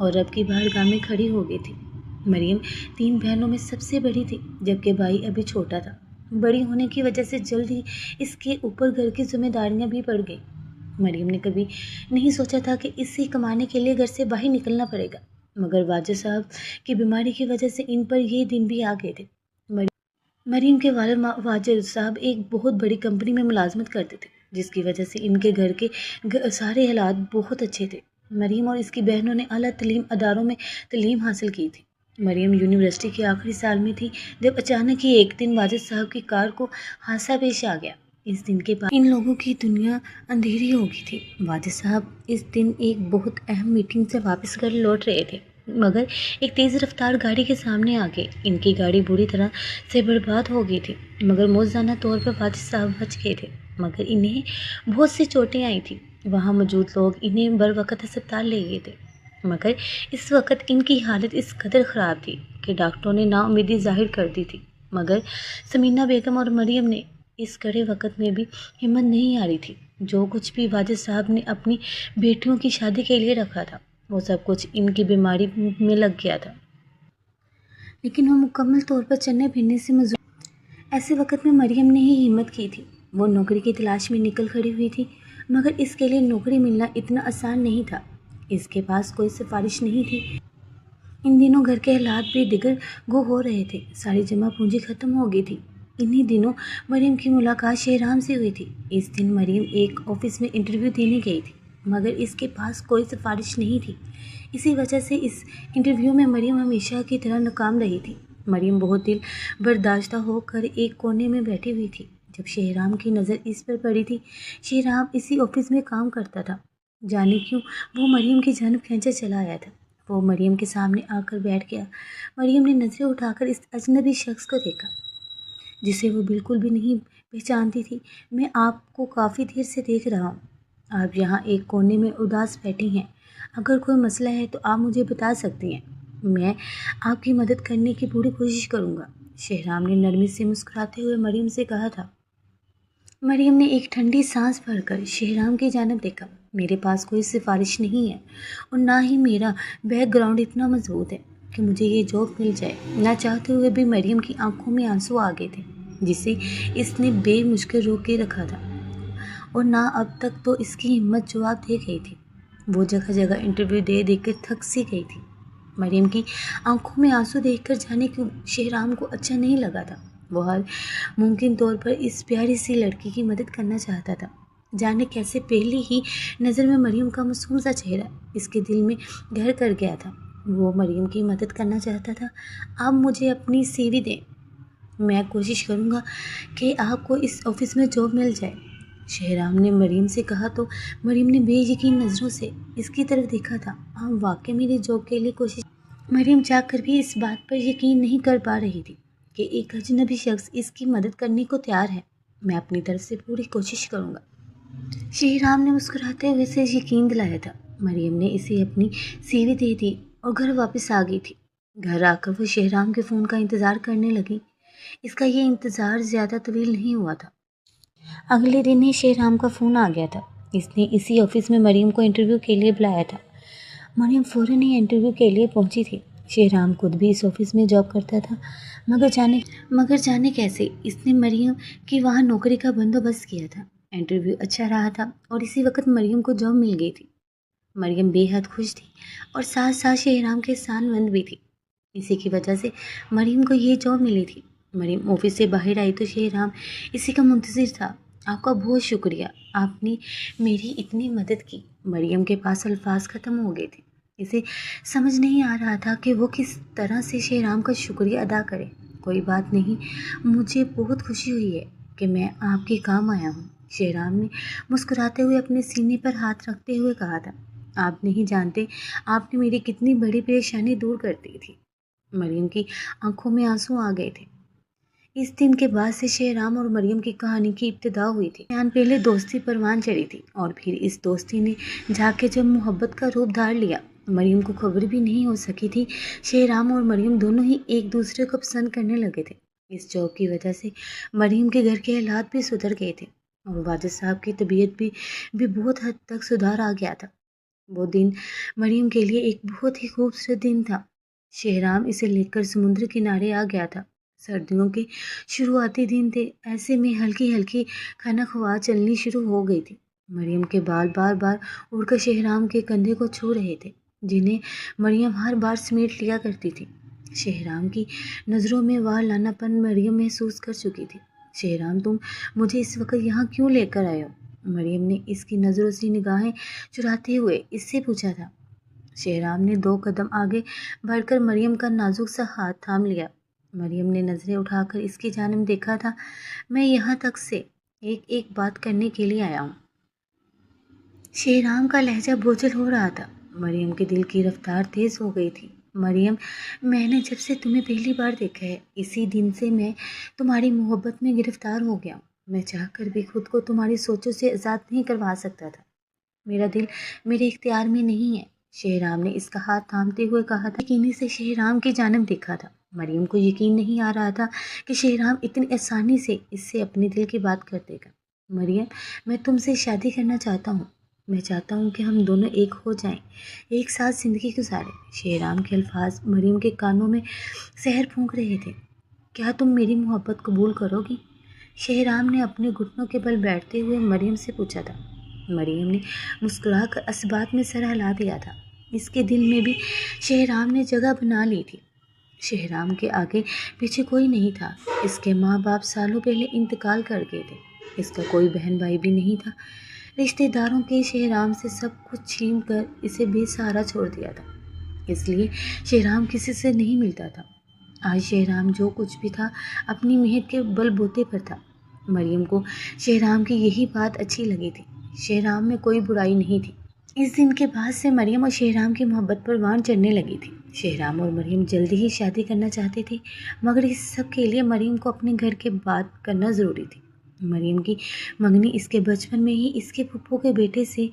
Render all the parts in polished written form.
اور اب کی بار گاہ میں کھڑی ہو گئی تھی۔ مریم 3 بہنوں میں سب سے بڑی تھی، جبکہ بھائی ابھی چھوٹا تھا۔ بڑی ہونے کی وجہ سے جلد ہی اس کے اوپر گھر کی ذمہ داریاں بھی بڑھ گئیں۔ مریم نے کبھی نہیں سوچا تھا کہ اسے کمانے کے لیے گھر سے باہر نکلنا پڑے گا، مگر واجد صاحب کی بیماری کی وجہ سے ان پر یہ دن بھی آ گئے تھے۔ مریم کے والد واجد صاحب ایک بہت بڑی کمپنی میں ملازمت کرتے تھے، جس کی وجہ سے ان کے گھر کے سارے حالات بہت اچھے تھے۔ مریم اور اس کی بہنوں نے اعلیٰ تعلیم اداروں میں تعلیم حاصل کی تھی۔ مریم یونیورسٹی کے آخری سال میں تھی جب اچانک ہی ایک دن واجد صاحب کی کار کو حادثہ پیش آ گیا۔ اس دن کے بعد ان لوگوں کی دنیا اندھیری ہو گئی تھی۔ واجد صاحب اس دن ایک بہت اہم میٹنگ سے واپس گھر لوٹ رہے تھے، مگر ایک تیز رفتار گاڑی کے سامنے آ گئی۔ ان کی گاڑی بری طرح سے برباد ہو گئی تھی، مگر موزانہ طور پر واجد صاحب بچ گئے تھے، مگر انہیں بہت سی چوٹیں آئی تھیں۔ وہاں موجود لوگ انہیں بر وقت ہسپتال لے گئے تھے، مگر اس وقت ان کی حالت اس قدر خراب تھی کہ ڈاکٹروں نے نا امیدی ظاہر کر دی تھی، مگر ثمینہ بیگم اور مریم نے اس کڑے وقت میں بھی ہمت نہیں ہاری تھی۔ جو کچھ بھی واجد صاحب نے اپنی بیٹیوں کی شادی کے لیے رکھا تھا، وہ سب کچھ ان کی بیماری میں لگ گیا تھا، لیکن وہ مکمل طور پر چلنے پھرنے سے ایسے وقت میں مریم نے ہی ہمت کی تھی۔ وہ نوکری کی تلاش میں نکل کھڑی ہوئی تھی، مگر اس کے لیے نوکری ملنا اتنا آسان نہیں تھا۔ اس کے پاس کوئی سفارش نہیں تھی۔ ان دنوں گھر کے حالات بھی دیگر گو ہو رہے تھے، ساری جمع پونجی ختم ہو گئی تھی۔ انہی دنوں مریم کی ملاقات شہرام سے ہوئی تھی۔ اس دن مریم ایک آفس میں انٹرویو دینے گئی تھی، مگر اس کے پاس کوئی سفارش نہیں تھی۔ اسی وجہ سے اس انٹرویو میں مریم ہمیشہ کی طرح ناکام رہی تھی۔ مریم بہت دل برداشتہ ہو کر ایک کونے میں بیٹھی ہوئی تھی جب شہرام کی نظر اس پر پڑی تھی۔ شہرام اسی آفس میں کام کرتا تھا۔ جانے کیوں وہ مریم کی جانب کھینچا چلا آیا تھا۔ وہ مریم کے سامنے آ کر بیٹھ گیا۔ مریم نے نظریں اٹھا کر اس اجنبی شخص کو دیکھا جسے وہ بالکل بھی نہیں پہچانتی تھی۔ میں آپ کو کافی دیر سے دیکھ رہا ہوں، آپ یہاں ایک کونے میں اداس بیٹھی ہیں۔ اگر کوئی مسئلہ ہے تو آپ مجھے بتا سکتی ہیں، میں آپ کی مدد کرنے کی پوری کوشش کروں گا، شہرام نے نرمی سے مسکراتے ہوئے مریم سے کہا تھا۔ مریم نے ایک ٹھنڈی سانس بھر کر شہرام کی جانب دیکھا۔ میرے پاس کوئی سفارش نہیں ہے، اور نہ ہی میرا بیک گراؤنڈ اتنا مضبوط ہے کہ مجھے یہ جاب مل جائے۔ نہ چاہتے ہوئے بھی مریم کی آنکھوں میں آنسو آ گئے تھے، جسے اس نے بے مشکل روک کے رکھا تھا، اور نہ اب تک تو اس کی ہمت جواب دے گئی تھی۔ وہ جگہ جگہ انٹرویو دے دے کر تھک سی گئی تھی۔ مریم کی آنکھوں میں آنسو دیکھ کر جانے کیوں شہرام کو اچھا نہیں لگا تھا۔ وہ ہر ممکن طور پر اس پیاری سی لڑکی کی مدد کرنا چاہتا تھا۔ جانے کیسے پہلی ہی نظر میں مریم کا معصوم سا چہرہ اس کے دل میں گھر کر گیا تھا۔ وہ مریم کی مدد کرنا چاہتا تھا۔ آپ مجھے اپنی سی وی دیں، میں کوشش کروں گا کہ آپ کو اس آفس میں جاب مل جائے، شہرام نے مریم سے کہا تو مریم نے بے یقین نظروں سے اس کی طرف دیکھا تھا۔ آپ واقعی میری جاب کے لیے کوشش مریم چاہ کر بھی اس بات پر یقین نہیں کر پا رہی تھی کہ ایک اجنبی شخص اس کی مدد کرنے کو تیار ہے۔ میں اپنی طرف سے پوری کوشش کروں گا، شہرام نے مسکراتے ہوئے اسے یقین دلایا تھا۔ مریم نے اسے اپنی سی وی دے دی اور گھر واپس آ گئی تھی۔ گھر آ کر وہ شہرام کے فون کا انتظار کرنے لگی۔ اس کا یہ انتظار زیادہ طویل نہیں ہوا تھا۔ اگلے دن ہی شہرام کا فون آ گیا تھا۔ اس نے اسی آفس میں مریم کو انٹرویو کے لیے بلایا تھا۔ مریم فوراً ہی انٹرویو کے لیے پہنچی تھی۔ شہرام خود بھی اس آفس میں جاب کرتا تھا، مگر جانے کیسے اس نے مریم کی وہاں نوکری کا بندوبست کیا تھا۔ انٹرویو اچھا رہا تھا اور اسی وقت مریم کو جاب مل گئی تھی۔ مریم بے حد خوش تھی اور ساتھ ساتھ شہرام کے سان مند بھی تھی۔ اسی کی وجہ سے مریم کو یہ جاب ملی تھی۔ مریم آفس سے باہر آئی تو شہرام اسی کا منتظر تھا۔ آپ کا بہت شکریہ، آپ نے میری اتنی مدد کی۔ مریم کے پاس الفاظ ختم ہو گئے تھے۔ اسے سمجھ نہیں آ رہا تھا کہ وہ کس طرح سے شہرام کا شکریہ ادا کرے۔ کوئی بات نہیں، مجھے بہت خوشی ہوئی ہے کہ میں آپ کے کام آیا ہوں، شہرام نے مسکراتے ہوئے اپنے سینے پر ہاتھ رکھتے ہوئے کہا تھا۔ آپ نہیں جانتے آپ نے میری کتنی بڑی پریشانی دور کر دی تھی۔ مریم کی آنکھوں میں آنسو آ گئے تھے۔ اس دن کے بعد سے شہرام اور مریم کی کہانی کی ابتدا ہوئی تھی۔ پہلے دوستی پروان چڑھی تھی اور پھر اس دوستی نے جا کے جب محبت کا روپ دھار لیا، مریم کو خبر بھی نہیں ہو سکی تھی۔ شہرام اور مریم دونوں ہی ایک دوسرے کو پسند کرنے لگے تھے۔ اس جاب کی وجہ سے مریم کے گھر کے حالات بھی سدھر گئے تھے اور واجد صاحب کی طبیعت بھی بہت حد تک سدھار آ گیا تھا۔ وہ دن مریم کے لیے ایک بہت ہی خوبصورت دن تھا۔ شہرام اسے لے کر سمندر کنارے آ گیا تھا۔ سردیوں کے شروعاتی دن تھے، ایسے میں ہلکی ہلکی کھنک ہوا چلنی شروع ہو گئی تھی۔ مریم کے بال بار بار اڑ کر شہرام کے کندھے کو چھو رہے تھے، جنہیں مریم ہر بار سمیٹ لیا کرتی تھی۔ شہرام کی نظروں میں وہ لانا پن مریم محسوس کر چکی تھی۔ شہرام، تم مجھے اس وقت یہاں کیوں لے کر آئے ہو؟ مریم نے اس کی نظروں سے نگاہیں چراتے ہوئے اس سے پوچھا تھا۔ شہرام نے 2 قدم آگے بڑھ کر مریم کا نازک سا ہاتھ تھام لیا۔ مریم نے نظریں اٹھا کر اس کی جانب دیکھا تھا۔ میں یہاں تک سے ایک بات کرنے کے لیے آیا ہوں۔ شہرام کا لہجہ بوجھل ہو رہا تھا۔ مریم کے دل کی رفتار تیز ہو گئی تھی۔ مریم، میں نے جب سے تمہیں پہلی بار دیکھا ہے، اسی دن سے میں تمہاری محبت میں گرفتار ہو گیا ہوں۔ میں چاہ کر بھی خود کو تمہاری سوچوں سے آزاد نہیں کروا سکتا تھا۔ میرا دل میرے اختیار میں نہیں ہے۔ شہرام نے اس کا ہاتھ تھامتے ہوئے کہا تھا۔ یقینی سے شہرام کی جانب دیکھا تھا۔ مریم کو یقین نہیں آ رہا تھا کہ شہرام اتنی آسانی سے اس سے اپنے دل کی بات کر دے گا۔ مریم، میں تم سے شادی کرنا چاہتا ہوں۔ میں چاہتا ہوں کہ ہم دونوں ایک ہو جائیں، ایک ساتھ زندگی گزاریں۔ شہرام کے الفاظ مریم کے کانوں میں زہر پھونک رہے تھے۔ کیا تم میری محبت قبول کرو گی؟ شہرام نے اپنے گھٹنوں کے بل بیٹھتے ہوئے مریم سے پوچھا تھا۔ مریم نے مسکرا کر اس بات میں سر ہلا دیا تھا۔ اس کے دل میں بھی شہرام نے جگہ بنا لی تھی۔ شہرام کے آگے پیچھے کوئی نہیں تھا۔ اس کے ماں باپ سالوں پہلے انتقال کر گئے تھے۔ اس کا کوئی بہن بھائی بھی نہیں تھا۔ رشتہ داروں کے شہرام سے سب کچھ چھین کر اسے بے سہارا چھوڑ دیا تھا۔ اس لیے شہرام کسی سے نہیں ملتا تھا۔ آج شہرام جو کچھ بھی تھا اپنی محنت کے بل بوتے پر تھا۔ مریم کو شہرام کی یہی بات اچھی لگی تھی۔ شہرام میں کوئی برائی نہیں تھی۔ اس دن کے بعد سے مریم اور شہرام کی محبت پروان چڑھنے لگی تھی۔ شہرام اور مریم جلدی ہی شادی کرنا چاہتے تھے، مگر اس سب کے لیے مریم کو اپنے گھر کے بات کرنا ضروری تھی۔ مریم کی منگنی اس کے بچپن میں ہی اس کے پھپھو کے بیٹے سے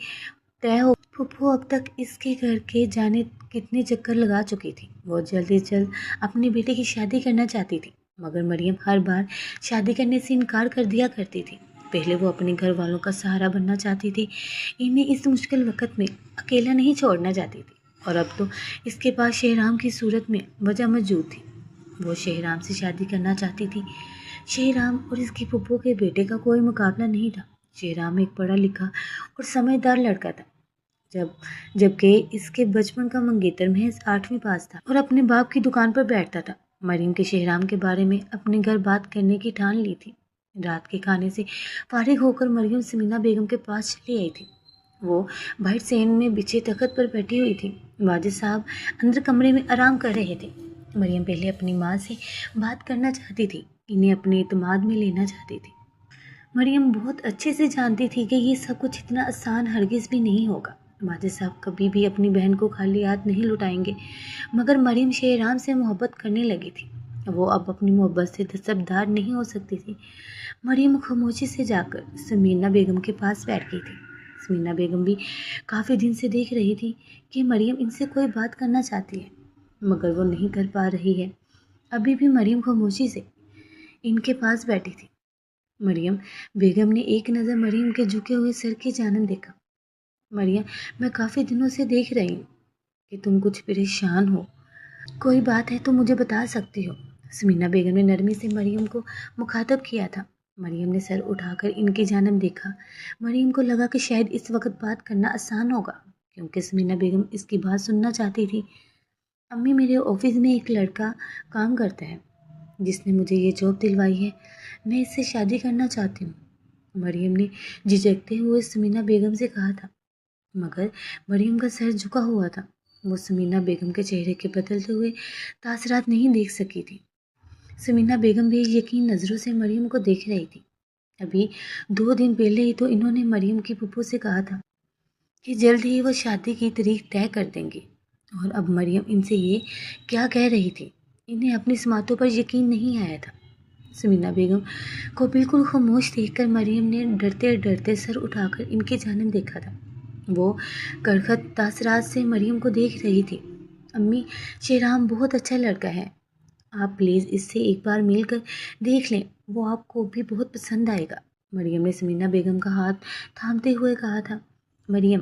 طے ہو۔ پھپھو اب تک اس کے گھر کے جانے کتنے چکر لگا چکی تھی۔ وہ جلد از جلد اپنے بیٹے کی شادی کرنا چاہتی تھی، مگر مریم ہر بار شادی کرنے سے انکار کر دیا کرتی تھی۔ پہلے وہ اپنے گھر والوں کا سہارا بننا چاہتی تھی، انہیں اس مشکل وقت میں اکیلا نہیں چھوڑنا چاہتی تھی، اور اب تو اس کے پاس شہرام کی صورت میں وجہ موجود تھی۔ وہ شہرام سے شادی کرنا چاہتی تھی۔ شہرام اور اس کی پھپھو کے بیٹے کا کوئی مقابلہ نہیں تھا۔ شہرام ایک پڑھا لکھا اور سمجھدار لڑکا تھا، جبکہ اس کے بچپن کا منگیتر محض 8ویں پاس تھا اور اپنے باپ کی دکان پر بیٹھتا تھا۔ مریم کے شہرام کے بارے میں اپنے گھر بات کرنے کی ٹھان لی تھی۔ رات کے کھانے سے فارغ ہو کر مریم سمینہ بیگم کے پاس چلی آئی تھی۔ وہ باہر سین میں بچھے تخت پر بیٹھی ہوئی تھی۔ واجد صاحب اندر کمرے میں آرام کر رہے تھے۔ مریم پہلے اپنی ماں سے بات کرنا چاہتی تھی، انہیں اپنے اعتماد میں لینا چاہتی تھی۔ مریم بہت اچھے سے جانتی تھی کہ یہ سب کچھ اتنا آسان ہرگز بھی نہیں ہوگا۔ واجد صاحب کبھی بھی اپنی بہن کو خالی ہاتھ نہیں لوٹائیں گے، مگر مریم شہرام سے محبت کرنے لگی تھی۔ وہ اب اپنی محبت سے دستبردار نہیں ہو سکتی تھی۔ مریم خاموشی سے جا کر سمینہ بیگم کے پاس بیٹھ گئی تھی۔ سمینہ بیگم بھی کافی دن سے دیکھ رہی تھی کہ مریم ان سے کوئی بات کرنا چاہتی ہے، مگر وہ نہیں کر پا رہی ہے۔ ابھی بھی مریم خاموشی سے ان کے پاس بیٹھی تھی۔ مریم بیگم نے ایک نظر مریم کے جھکے ہوئے سر کی جانب دیکھا۔ مریم، میں کافی دنوں سے دیکھ رہی ہوں کہ تم کچھ پریشان ہو۔ کوئی بات ہے تو مجھے بتا سکتی ہو۔ سمینہ بیگم نے نرمی سے مریم کو مخاطب کیا تھا۔ مریم نے سر اٹھا کر ان کی جانب دیکھا۔ مریم کو لگا کہ شاید اس وقت بات کرنا آسان ہوگا، کیونکہ سمینہ بیگم اس کی بات سننا چاہتی تھی۔ امی، میرے آفس میں ایک لڑکا کام کرتا ہے جس نے مجھے یہ جاب دلوائی ہے۔ میں اس سے شادی کرنا چاہتی ہوں، مریم نے جھجکتے ہوئے سمینہ بیگم سے کہا تھا، مگر مریم کا سر جھکا ہوا تھا۔ وہ سمینہ بیگم کے چہرے کے بدلتے ہوئے تاثرات نہیں دیکھ سکی تھی۔ سمینہ بیگم بے یقین نظروں سے مریم کو دیکھ رہی تھی۔ ابھی 2 دن پہلے ہی تو انہوں نے مریم کی پھپھو سے کہا تھا کہ جلد ہی وہ شادی کی تاریخ طے کر دیں گے، اور اب مریم ان سے یہ کیا کہہ رہی تھی؟ انہیں اپنی سماعتوں پر یقین نہیں آیا تھا۔ سمینہ بیگم کو بالکل خاموش دیکھ کر مریم نے ڈرتے ڈرتے سر اٹھا کر ان کی جانب دیکھا تھا۔ وہ کرخت تاثرات سے مریم کو دیکھ رہی تھی۔ امی، شہرام بہت اچھا لڑکا ہے، آپ پلیز اس سے ایک بار مل کر دیکھ لیں، وہ آپ کو بھی بہت پسند آئے گا، مریم نے سمینہ بیگم کا ہاتھ تھامتے ہوئے کہا تھا۔ مریم،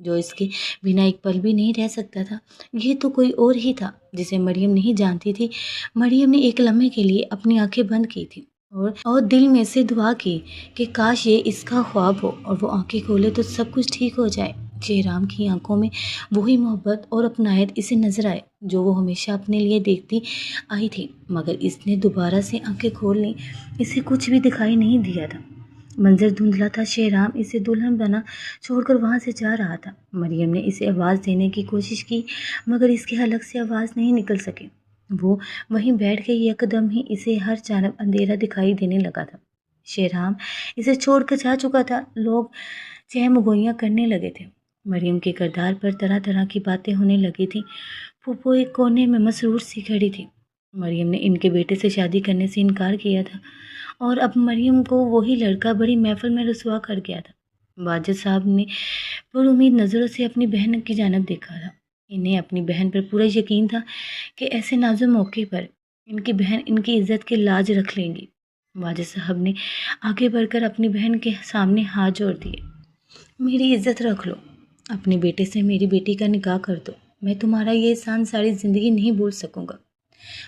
جو اس کے بنا ایک پل بھی نہیں رہ سکتا تھا۔ یہ تو کوئی اور ہی تھا جسے مریم نہیں جانتی تھی۔ مریم نے ایک لمحے کے لیے اپنی آنکھیں بند کی تھی اور دل میں سے دعا کی کہ کاش یہ اس کا خواب ہو اور وہ آنکھیں کھولے تو سب کچھ ٹھیک ہو جائے۔ شہرام کی آنکھوں میں وہی محبت اور اپنائیت اسے نظر آئے جو وہ ہمیشہ اپنے لیے دیکھتی آئی تھی، مگر اس نے دوبارہ سے آنکھیں کھول لیں۔ اسے کچھ بھی دکھائی نہیں دیا تھا، منظر دھندلا تھا۔ شہرام اسے دلہن بنا چھوڑ کر وہاں سے جا رہا تھا۔ مریم نے اسے آواز دینے کی کوشش کی مگر اس کے حلق سے آواز نہیں نکل سکی۔ وہ وہیں بیٹھ کے یکدم ہی اسے ہر جانب اندھیرا دکھائی دینے لگا تھا۔ شہرام اسے چھوڑ کر جا چکا تھا۔ لوگ چہم گوئیاں کرنے لگے تھے۔ مریم کے کردار پر طرح طرح کی باتیں ہونے لگی تھیں۔ پھوپھو ایک کونے میں مسرور سی کھڑی تھی۔ مریم نے ان کے بیٹے سے شادی کرنے سے انکار کیا تھا اور اب مریم کو وہی لڑکا بڑی محفل میں رسوا کر گیا تھا۔ واجد صاحب نے پر امید نظروں سے اپنی بہن کی جانب دیکھا تھا۔ انہیں اپنی بہن پر پورا یقین تھا کہ ایسے نازک موقع پر ان کی بہن ان کی عزت کی لاج رکھ لیں گی۔ واجد صاحب نے آگے بڑھ کر اپنی بہن کے سامنے ہاتھ جوڑ دیے۔ میری عزت رکھ لو، اپنے بیٹے سے میری بیٹی کا نکاح کر دو، میں تمہارا یہ احسان ساری زندگی نہیں بھول سکوں گا۔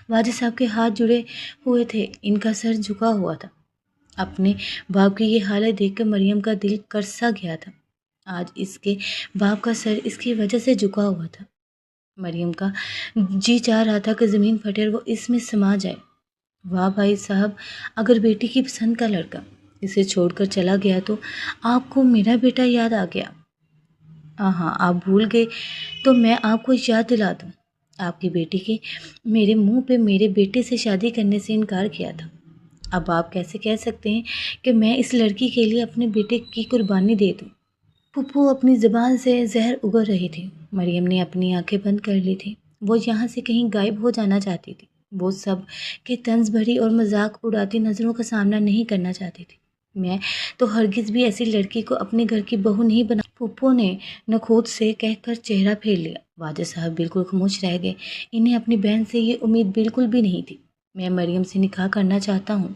واجد صاحب کے ہاتھ جڑے ہوئے تھے، ان کا سر جھکا ہوا تھا۔ اپنے باپ کی یہ حالت دیکھ کر مریم کا دل کرسا گیا تھا۔ آج اس کے باپ کا سر اس کی وجہ سے جھکا ہوا تھا۔ مریم کا جی چاہ رہا تھا کہ زمین پھٹے اور وہ اس میں سما جائے۔ واہ بھائی صاحب، اگر بیٹی کی پسند کا لڑکا اسے چھوڑ کر چلا گیا تو آپ کو میرا بیٹا یاد آ گیا۔ ہاں، آپ بھول گئے تو میں آپ کو یاد دلا دوں، آپ کی بیٹی کے میرے منہ پہ میرے بیٹے سے شادی کرنے سے انکار کیا تھا۔ اب آپ کیسے کہہ سکتے ہیں کہ میں اس لڑکی کے لیے اپنے بیٹے کی قربانی دے دوں؟ پھپھو اپنی زبان سے زہر اگل رہی تھی۔ مریم نے اپنی آنکھیں بند کر لی تھی۔ وہ یہاں سے کہیں غائب ہو جانا چاہتی تھی۔ وہ سب کے طنز بھری اور مذاق اڑاتی نظروں کا سامنا نہیں کرنا چاہتی تھی۔ میں تو ہرگز بھی ایسی لڑکی کو اپنے گھر کی بہو نہیں بنا۔ پھپھو نے نخوت سے کہہ کر چہرہ پھیر لیا۔ واجد صاحب بالکل خاموش رہ گئے۔ انہیں اپنی بہن سے یہ امید بالکل بھی نہیں تھی۔ میں مریم سے نکاح کرنا چاہتا ہوں۔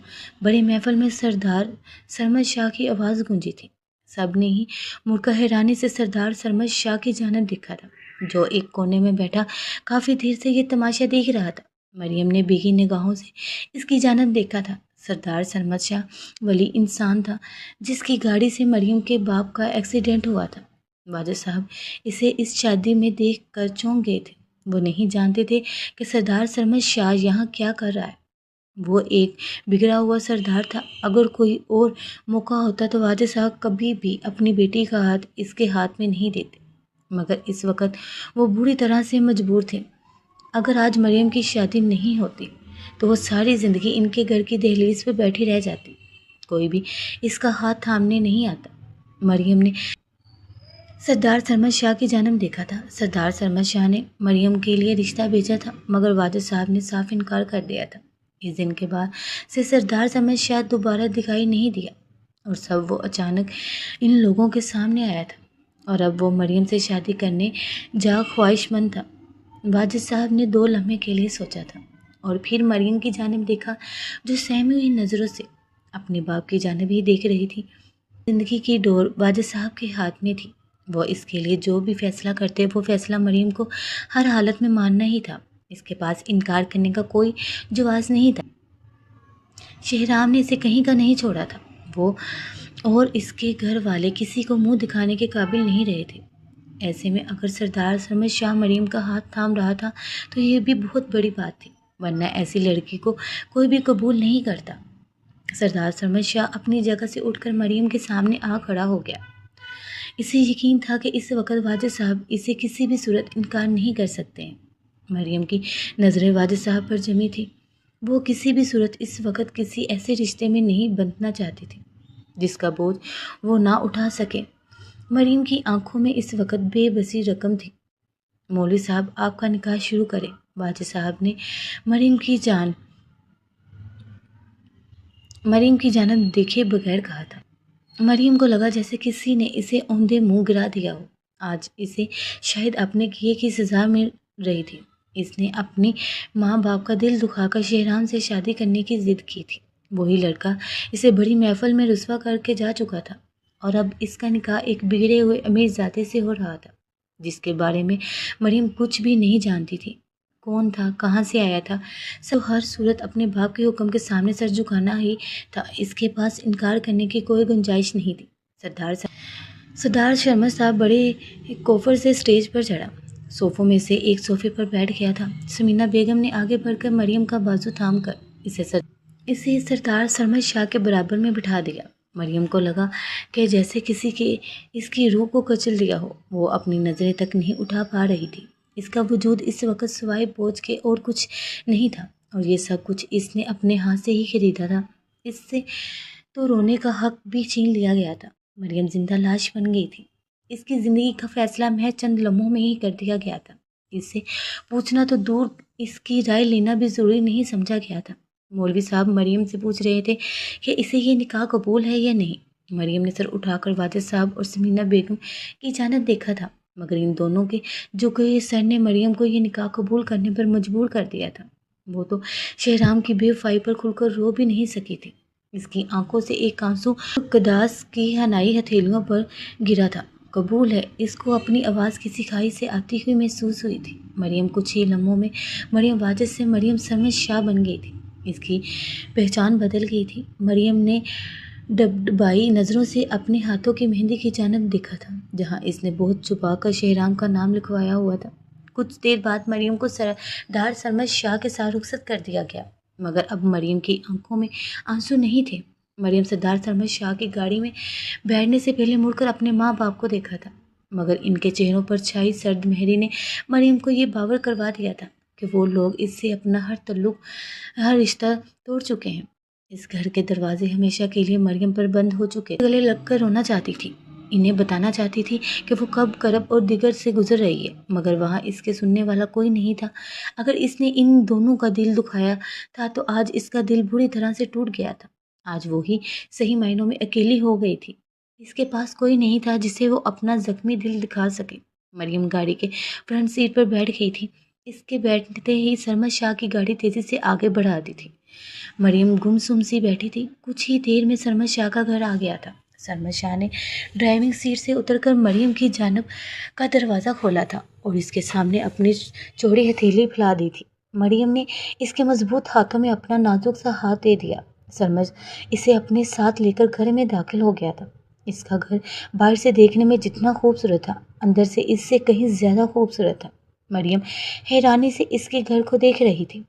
بڑے محفل میں سردار سرمد شاہ کی آواز گونجی تھی۔ سب نے ہی مڑ کر حیرانی سے سردار سرمد شاہ کی جانب دیکھا تھا جو ایک کونے میں بیٹھا کافی دیر سے یہ تماشا دیکھ رہا تھا۔ مریم نے بھیگی نگاہوں سے اس کی جانب دیکھا تھا۔ سردار سرمد شاہ ولی انسان تھا جس کی گاڑی سے مریم کے باپ کا ایکسیڈنٹ ہوا تھا۔ واجد صاحب اسے اس شادی میں دیکھ کر چونک گئے تھے۔ وہ نہیں جانتے تھے کہ سردار سرمد شاہ یہاں کیا کر رہا ہے۔ وہ ایک بگڑا ہوا سردار تھا۔ اگر کوئی اور موقع ہوتا تو واجد صاحب کبھی بھی اپنی بیٹی کا ہاتھ اس کے ہاتھ میں نہیں دیتے، مگر اس وقت وہ بری طرح سے مجبور تھے۔ اگر آج مریم کی شادی نہیں ہوتی تو وہ ساری زندگی ان کے گھر کی دہلیز پہ بیٹھی رہ جاتی۔ کوئی بھی اس کا ہاتھ تھامنے نہیں آتا۔ مریم نے سردار سرمد شاہ کی جانب دیکھا تھا۔ سردار سرمد شاہ نے مریم کے لیے رشتہ بھیجا تھا مگر واجد صاحب نے صاف انکار کر دیا تھا۔ اس دن کے بعد سے سردار سرمد شاہ دوبارہ دکھائی نہیں دیا اور سب وہ اچانک ان لوگوں کے سامنے آیا تھا اور اب وہ مریم سے شادی کرنے جا خواہش مند تھا۔ واجد صاحب نے 2 لمحے کے لیے سوچا تھا اور پھر مریم کی جانب دیکھا جو سہمی ہوئی نظروں سے اپنے باپ کی جانب ہی دیکھ رہی تھی۔ زندگی کی ڈور واجد صاحب کے ہاتھ میں تھی۔ وہ اس کے لیے جو بھی فیصلہ کرتے وہ فیصلہ مریم کو ہر حالت میں ماننا ہی تھا۔ اس کے پاس انکار کرنے کا کوئی جواز نہیں تھا۔ شہرام نے اسے کہیں کا نہیں چھوڑا تھا۔ وہ اور اس کے گھر والے کسی کو منہ دکھانے کے قابل نہیں رہے تھے۔ ایسے میں اگر سردار سرمد شاہ مریم کا ہاتھ تھام رہا تھا تو یہ بھی بہت بڑی بات تھی، ورنہ ایسی لڑکی کو کوئی بھی قبول نہیں کرتا۔ سردار سرمد شاہ اپنی جگہ سے اٹھ کر مریم کے سامنے آ کھڑا ہو گیا۔ اسے یقین تھا کہ اس وقت واجد صاحب اسے کسی بھی صورت انکار نہیں کر سکتے ہیں۔ مریم کی نظریں واجد صاحب پر جمی تھی۔ وہ کسی بھی صورت اس وقت کسی ایسے رشتے میں نہیں بندھنا چاہتی تھی جس کا بوجھ وہ نہ اٹھا سکے۔ مریم کی آنکھوں میں اس وقت بے بسی رقم تھی۔ مولوی صاحب آپ کا نکاح شروع کریں، واجد صاحب نے مریم کی جانب دیکھے بغیر کہا تھا۔ مریم کو لگا جیسے کسی نے اسے اوندھے منہ گرا دیا ہو۔ آج اسے شاید اپنے کیے کی سزا مل رہی تھی۔ اس نے اپنی ماں باپ کا دل دکھا کر شہرام سے شادی کرنے کی ضد کی تھی۔ وہی لڑکا اسے بڑی محفل میں رسوا کر کے جا چکا تھا اور اب اس کا نکاح ایک بگڑے ہوئے امیر زادے سے ہو رہا تھا جس کے بارے میں مریم کچھ بھی نہیں جانتی تھی۔ کون تھا، کہاں سے آیا تھا، سب ہر صورت اپنے باپ کے حکم کے سامنے سر جھکانا ہی تھا۔ اس کے پاس انکار کرنے کی کوئی گنجائش نہیں تھی۔ سردار شرما صاحب بڑے کوفر سے اسٹیج پر چڑھا، صوفوں میں سے ایک صوفے پر بیٹھ گیا تھا۔ سمینا بیگم نے آگے بڑھ کر مریم کا بازو تھام کر اسے سردار سرمد شاہ کے برابر میں بٹھا دیا۔ مریم کو لگا کہ جیسے کسی کے اس کی روح کو کچل دیا ہو۔ وہ اپنی نظریں تک نہیں اٹھا پا رہی تھی۔ اس کا وجود اس وقت سوائے بوجھ کے اور کچھ نہیں تھا، اور یہ سب کچھ اس نے اپنے ہاتھ سے ہی خریدا تھا۔ اس سے تو رونے کا حق بھی چھین لیا گیا تھا۔ مریم زندہ لاش بن گئی تھی۔ اس کی زندگی کا فیصلہ محض چند لمحوں میں ہی کر دیا گیا تھا۔ اس سے پوچھنا تو دور، اس کی رائے لینا بھی ضروری نہیں سمجھا گیا تھا۔ مولوی صاحب مریم سے پوچھ رہے تھے کہ اسے یہ نکاح قبول ہے یا نہیں۔ مریم نے سر اٹھا کر واجد صاحب اور سمینا بیگم کی جانب دیکھا تھا، مگر ان دونوں کے جھکے سر نے مریم کو یہ نکاح قبول کرنے پر مجبور کر دیا تھا۔ وہ تو شہرام کی بے وفائی پر کھل کر رو بھی نہیں سکی تھی۔ اس کی آنکھوں سے ایک آنسو قداس کی حنائی ہتھیلیوں پر گرا تھا۔ قبول ہے، اس کو اپنی آواز کسی کھائی سے آتی ہوئی محسوس ہوئی تھی۔ مریم کچھ ہی لمحوں میں مریم واجد سے مریم سرمد شاہ بن گئی تھی۔ اس کی پہچان بدل گئی تھی۔ مریم نے ڈبڈبائی نظروں سے اپنے ہاتھوں کی مہندی کی جانب دیکھا تھا، جہاں اس نے بہت چھپا کر شہرام کا نام لکھوایا ہوا تھا۔ کچھ دیر بعد مریم کو سردار سرمد شاہ کے ساتھ رخصت کر دیا گیا، مگر اب مریم کی آنکھوں میں آنسو نہیں تھے۔ مریم سردار سرمد شاہ کی گاڑی میں بیٹھنے سے پہلے مڑ کر اپنے ماں باپ کو دیکھا تھا، مگر ان کے چہروں پر چھائی سرد مہری نے مریم کو یہ باور کروا دیا تھا کہ وہ لوگ اس سے اپنا ہر تعلق، ہر رشتہ توڑ چکے ہیں۔ اس گھر کے دروازے ہمیشہ کے لیے مریم پر بند ہو چکے تھے۔ گلے لگ کر رونا چاہتی تھی، انہیں بتانا چاہتی تھی کہ وہ کب کرب اور دیگر سے گزر رہی ہے، مگر وہاں اس کے سننے والا کوئی نہیں تھا۔ اگر اس نے ان دونوں کا دل دکھایا تھا تو آج اس کا دل بری طرح سے ٹوٹ گیا تھا۔ آج وہی صحیح معنوں میں اکیلی ہو گئی تھی۔ اس کے پاس کوئی نہیں تھا جسے وہ اپنا زخمی دل دکھا سکے۔ مریم گاڑی کے فرنٹ سیٹ پر بیٹھ گئی تھی۔ اس کے بیٹھتے ہی سرمد شاہ کی گاڑی تیزی سے آگے بڑھا دی تھی۔ مریم گمسم سی بیٹھی تھی۔ کچھ ہی دیر میں سرمد شاہ کا گھر آ گیا تھا۔ سرمد شاہ نے ڈرائیونگ سیٹ سے اتر کر مریم کی جانب کا دروازہ کھولا تھا اور اس کے سامنے اپنی چوڑی ہتھیلی پھیلا دی تھی۔ مریم نے اس کے مضبوط ہاتھوں میں اپنا نازک سا ہاتھ دے دیا۔ سرمد اسے اپنے ساتھ لے کر گھر میں داخل ہو گیا تھا۔ اس کا گھر باہر سے دیکھنے میں جتنا خوبصورت تھا، اندر سے اس سے کہیں زیادہ خوبصورت تھا۔ مریم حیرانی سے اس کے گھر کو دیکھ رہی تھی۔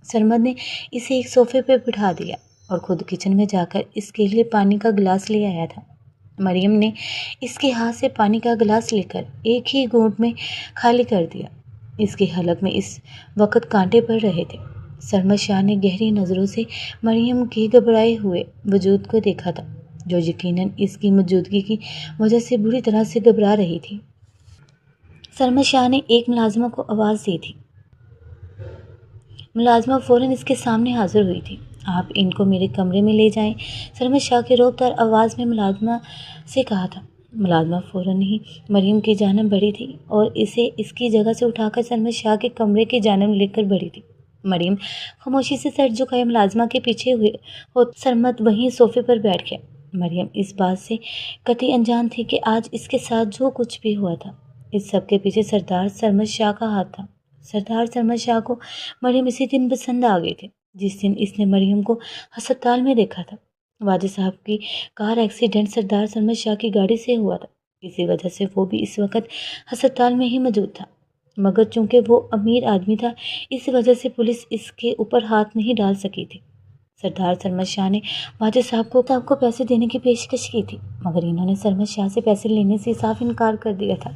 سرمد نے اسے ایک صوفے پہ بٹھا دیا اور خود کچن میں جا کر اس کے لیے پانی کا گلاس لے آیا تھا۔ مریم نے اس کے ہاتھ سے پانی کا گلاس لے کر ایک ہی گھونٹ میں خالی کر دیا۔ اس کے حلق میں اس وقت کانٹے پڑ رہے تھے۔ سرمد شاہ نے گہری نظروں سے مریم کے گھبرائے ہوئے وجود کو دیکھا تھا، جو یقیناً اس کی موجودگی کی وجہ سے بری طرح سے گھبرا رہی تھی۔ سرمد شاہ نے ایک ملازمہ کو آواز دی تھی۔ ملازمہ فوراً اس کے سامنے حاضر ہوئی تھی۔ آپ ان کو میرے کمرے میں لے جائیں، سرمد شاہ کے روب دار آواز میں ملازمہ سے کہا تھا۔ ملازمہ فوراً ہی مریم کی جانب بڑھی تھی اور اسے اس کی جگہ سے اٹھا کر سرمد شاہ کے کمرے کی جانب لے کر بڑھی تھی۔ مریم خاموشی سے سر جھکائے ملازمہ کے پیچھے ہوئے سرمد وہیں صوفے پر بیٹھ گیا۔ مریم اس بات سے قطعی انجان تھی کہ آج اس کے ساتھ جو کچھ بھی ہوا تھا، اس سب کے پیچھے سردار سرمد شاہ کا ہاتھ تھا۔ سردار سرمد شاہ کو مریم اسی دن پسند آ گئی تھی جس دن اس نے مریم کو ہسپتال میں دیکھا تھا۔ واجد صاحب کی کار ایکسیڈنٹ سردار سرمد شاہ کی گاڑی سے ہوا تھا، اسی وجہ سے وہ بھی اس وقت ہسپتال میں ہی موجود تھا، مگر چونکہ وہ امیر آدمی تھا اس وجہ سے پولیس اس کے اوپر ہاتھ نہیں ڈال سکی تھی۔ سردار سرمد شاہ نے واجد صاحب کو پیسے دینے کی پیشکش کی تھی، مگر انہوں نے سرمد شاہ سے پیسے لینے سے صاف انکار کر دیا تھا۔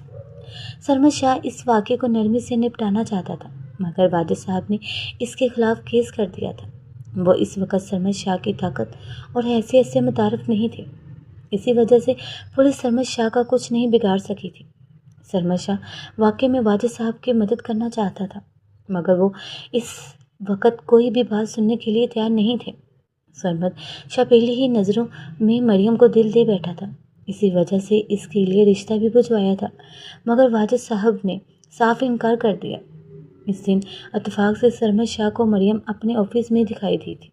سرمد شاہ اس واقعے کو نرمی سے نپٹانا چاہتا تھا، مگر واجد صاحب نے اس کے خلاف کیس کر دیا تھا۔ وہ اس وقت سرمد شاہ کی طاقت اور حیثیت سے متعارف نہیں تھے، اسی وجہ سے پولیس سرمد شاہ کا کچھ نہیں بگاڑ سکی تھی۔ سرمد شاہ واقعے میں واجد صاحب کی مدد کرنا چاہتا تھا، مگر وہ اس وقت کوئی بھی بات سننے کے لیے تیار نہیں تھے۔ سرمد شاہ پہلی ہی نظروں میں مریم کو دل دے بیٹھا تھا، اسی وجہ سے اس کے لیے رشتہ بھی بھجوایا تھا، مگر واجد صاحب نے صاف انکار کر دیا۔ اس دن اتفاق سے سرمد شاہ کو مریم اپنے آفس میں دکھائی دی تھی۔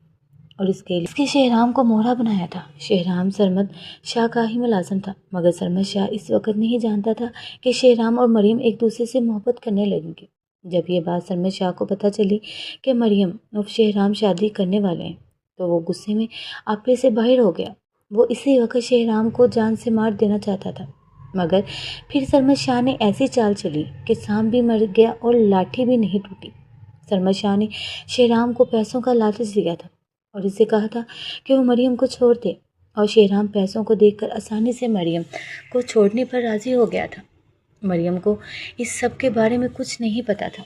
اور اس کے شہرام کو مورا بنایا تھا۔ شہرام سرمد شاہ کا ہی ملازم تھا، مگر سرمد شاہ اس وقت نہیں جانتا تھا کہ شہرام اور مریم ایک دوسرے سے محبت کرنے لگیں گے۔ جب یہ بات سرمد شاہ کو پتہ چلی کہ مریم اور شہرام شادی کرنے والے ہیں تو وہ غصے میں آپے سے باہر ہو گیا۔ وہ اسی وقت شہرام کو جان سے مار دینا چاہتا تھا، مگر پھر سرمد شاہ نے ایسی چال چلی کہ سانپ بھی مر گیا اور لاٹھی بھی نہیں ٹوٹی۔ سرمد شاہ نے شہرام کو پیسوں کا لالچ دیا تھا اور اسے کہا تھا کہ وہ مریم کو چھوڑ دے، اور شہرام پیسوں کو دیکھ کر آسانی سے مریم کو چھوڑنے پر راضی ہو گیا تھا۔ مریم کو اس سب کے بارے میں کچھ نہیں پتا تھا۔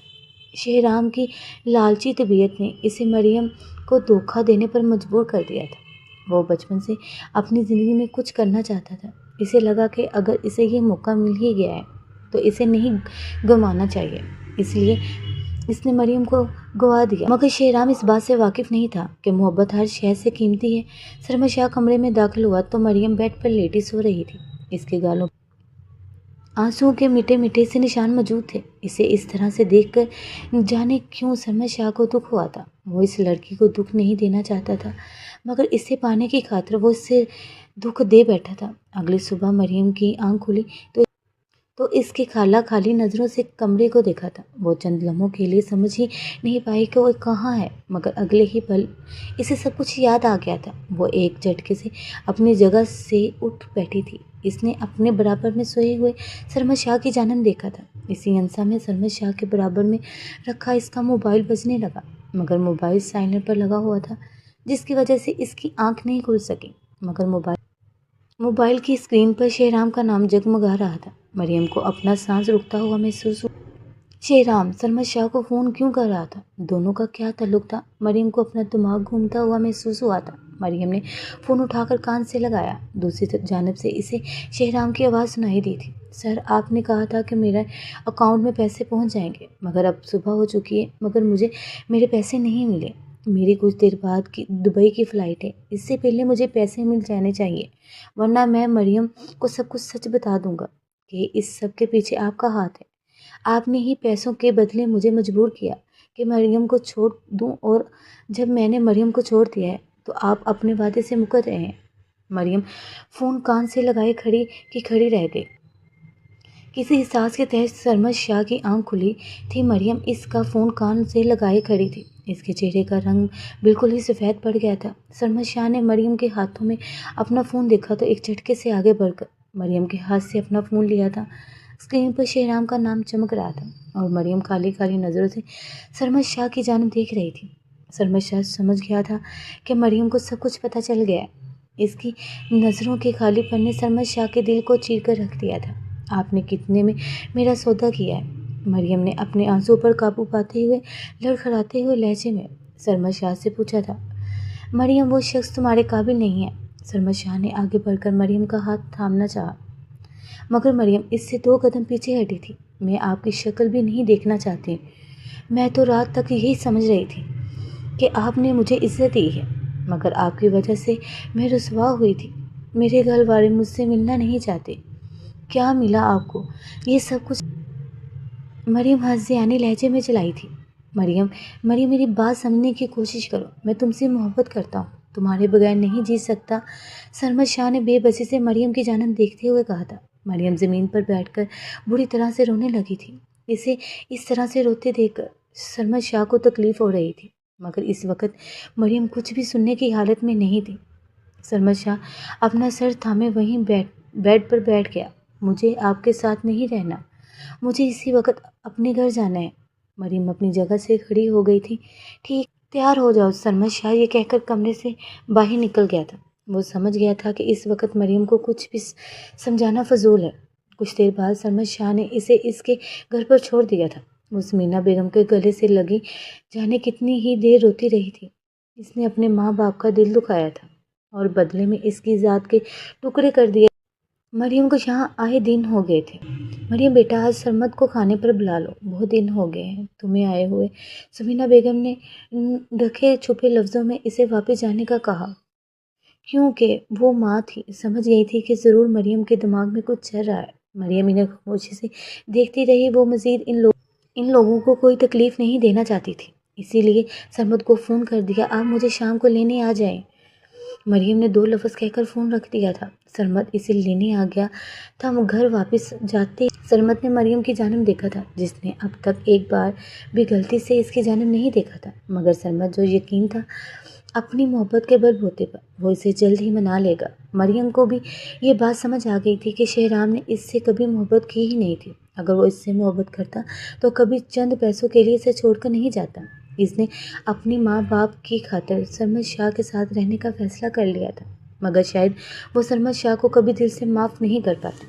شہرام کی لالچی طبیعت نے اسے مریم کو دھوکہ دینے پر مجبور کر دیا تھا۔ وہ بچپن سے اپنی زندگی میں کچھ کرنا چاہتا تھا۔ اسے لگا کہ اگر اسے یہ موقع مل ہی گیا ہے تو اسے نہیں گنوانا چاہیے، اس لیے اس نے مریم کو گوا دیا۔ مگر شہرام اس بات سے واقف نہیں تھا کہ محبت ہر شے سے قیمتی ہے۔ سرمد شاہ کمرے میں داخل ہوا تو مریم بیڈ پر لیٹی سو رہی تھی۔ اس کے گالوں آنسوؤں کے میٹھے میٹھے سے نشان موجود تھے۔ اسے اس طرح سے دیکھ کر جانے کیوں سرمد شاہ کو دکھ ہوا تھا۔ وہ اس لڑکی کو دکھ نہیں دینا چاہتا تھا، مگر اسے پانے کی خاطر وہ اسے دکھ دے بیٹھا تھا۔ اگلی صبح مریم کی آنکھ کھلی تو اس کی خالہ خالی نظروں سے کمرے کو دیکھا تھا۔ وہ چند لمحوں کے لیے سمجھ ہی نہیں پائی کہ وہ کہاں ہے، مگر اگلے ہی پل اسے سب کچھ یاد آ گیا تھا۔ وہ ایک جھٹکے سے اپنی جگہ سے اٹھ بیٹھی تھی۔ اس نے اپنے برابر میں سوئے ہوئے سرمد شاہ کی جانب دیکھا تھا۔ اسی انسا میں سرمد شاہ کے برابر میں رکھا اس کا موبائل بجنے لگا، مگر موبائل سائلنٹ پر لگا ہوا تھا، جس کی وجہ سے اس کی آنکھ نہیں کھل سکی۔ مگر موبائل کی اسکرین پر شہرام کا نام جگمگا رہا تھا۔ مریم کو اپنا سانس رکتا ہوا محسوس ہوا۔ شہرام سرمد شاہ کو فون کیوں کر رہا تھا؟ دونوں کا کیا تعلق تھا؟ مریم کو اپنا دماغ گھومتا ہوا محسوس ہوا تھا۔ مریم نے فون اٹھا کر کان سے لگایا۔ دوسری جانب سے اسے شہرام کی آواز سنائی دی تھی۔ سر، آپ نے کہا تھا کہ میرے اکاؤنٹ میں پیسے پہنچ جائیں گے، مگر اب صبح ہو چکی ہے، مگر مجھے میرے پیسے نہیں ملے۔ میری کچھ دیر بعد دبئی کی فلائٹ ہے، اس سے پہلے مجھے پیسے مل جانے چاہیے، ورنہ میں مریم کو سب کچھ سچ بتا دوں گا کہ اس سب کے پیچھے آپ کا ہاتھ ہے۔ آپ نے ہی پیسوں کے بدلے مجھے مجبور کیا کہ مریم کو چھوڑ دوں، اور جب میں نے مریم کو چھوڑ دیا ہے تو آپ اپنے وعدے سے مکر رہے ہیں۔ مریم فون کان سے لگائے کھڑی رہ گئی۔ کسی احساس کے تحت سرمد شاہ کی آنکھ کھلی تھی۔ مریم اس کا فون کان سے لگائے کھڑی تھی۔ اس کے چہرے کا رنگ بالکل ہی سفید پڑ گیا تھا۔ سرمد شاہ نے مریم کے ہاتھوں میں اپنا فون دیکھا تو ایک جھٹکے سے آگے بڑھ کر مریم کے ہاتھ سے اپنا فون لیا تھا۔ اسکرین پر شہرام کا نام چمک رہا تھا اور مریم خالی خالی نظروں سے سرمد شاہ کی جانب دیکھ رہی تھی۔ سرمد شاہ سمجھ گیا تھا کہ مریم کو سب کچھ پتہ چل گیا ہے۔ اس کی نظروں کے خالی پن نے سرمد شاہ کے دل کو چیر کر رکھ دیا تھا۔ آپ نے کتنے میں میرا سودا کیا ہے؟ مریم نے اپنے آنسو پر قابو پاتے ہوئے لڑکھڑاتے ہوئے لہجے میں سرمد شاہ سے پوچھا تھا۔ مریم، وہ شخص تمہارے قابل نہیں ہے۔ سرمد شاہ نے آگے بڑھ کر مریم کا ہاتھ تھامنا چاہا، مگر مریم اس سے 2 قدم پیچھے ہٹی تھی۔ میں آپ کی شکل بھی نہیں دیکھنا چاہتی۔ میں تو رات تک یہی سمجھ رہی تھی کہ آپ نے مجھے عزت دی ہے، مگر آپ کی وجہ سے میں رسوا ہوئی تھی۔ میرے گھر والے مجھ سے ملنا نہیں چاہتے۔ کیا ملا آپ کو؟ یہ سب کچھ مریم ہنسیانے لہجے میں چلائی تھی۔ مریم میری بات سمجھنے کی کوشش کرو۔ میں تم سے محبت کرتا ہوں، تمہارے بغیر نہیں جی سکتا۔ سرمد شاہ نے بے بسی سے مریم کی جانب دیکھتے ہوئے کہا تھا۔ مریم زمین پر بیٹھ کر بری طرح سے رونے لگی تھی۔ اسے اس طرح سے روتے دیکھ کر سرمد شاہ کو تکلیف ہو رہی تھی، مگر اس وقت مریم کچھ بھی سننے کی حالت میں نہیں تھی۔ سرمد شاہ اپنا سر تھامے وہیں بیڈ پر بیٹھ گیا۔ مجھے آپ کے ساتھ نہیں رہنا، مجھے اسی وقت اپنے گھر جانا ہے۔ مریم اپنی جگہ سے کھڑی ہو گئی تھی۔ ٹھیک، تیار ہو جاؤ۔ سرمد شاہ یہ کہہ کر کمرے سے باہر نکل گیا تھا۔ وہ سمجھ گیا تھا کہ اس وقت مریم کو کچھ بھی سمجھانا فضول ہے۔ کچھ دیر بعد سرمد شاہ نے اسے اس کے گھر پر چھوڑ دیا تھا۔ وہ سمینا بیگم کے گلے سے لگی جانے کتنی ہی دیر روتی رہی تھی۔ اس نے اپنے ماں باپ کا دل دکھایا تھا اور بدلے میں اس کی ذات کے ٹکڑے کر دیے۔ مریم کو یہاں آئے دن ہو گئے تھے۔ مریم بیٹا، آج سرمد کو کھانے پر بلا لو، بہت دن ہو گئے ہیں تمہیں آئے ہوئے۔ سمینا بیگم نے ڈھکے چھپے لفظوں میں اسے واپس جانے کا کہا، کیونکہ وہ ماں تھی، سمجھ گئی تھی کہ ضرور مریم کے دماغ میں کچھ چل رہا ہے۔ مریم انہیں خاموشی سے دیکھتی رہی۔ وہ مزید ان لوگوں کو کوئی تکلیف نہیں دینا چاہتی تھی، اسی لیے سرمد کو فون کر دیا، آپ مجھے شام کو لینے آ جائیں۔ مریم نے 2 لفظ کہہ کر فون رکھ دیا تھا۔ سرمد اسے لینے آ گیا تھا۔ گھر واپس جاتے سرمد نے مریم کی جانب دیکھا تھا، جس نے اب تک ایک بار بھی غلطی سے اس کی جانب نہیں دیکھا تھا، مگر سرمد جو یقین تھا اپنی محبت کے بل بوتے پر وہ اسے جلد ہی منا لے گا۔ مریم کو بھی یہ بات سمجھ آ گئی تھی کہ شہرام نے اس سے کبھی محبت کی ہی نہیں تھی۔ اگر وہ اس سے محبت کرتا تو کبھی چند پیسوں کے لیے اسے چھوڑ کر نہیں جاتا۔ اس نے اپنی ماں باپ کی خاطر سرمد شاہ کے ساتھ رہنے کا فیصلہ کر لیا تھا، مگر شاید وہ سرمد شاہ کو کبھی دل سے معاف نہیں کر پاتا۔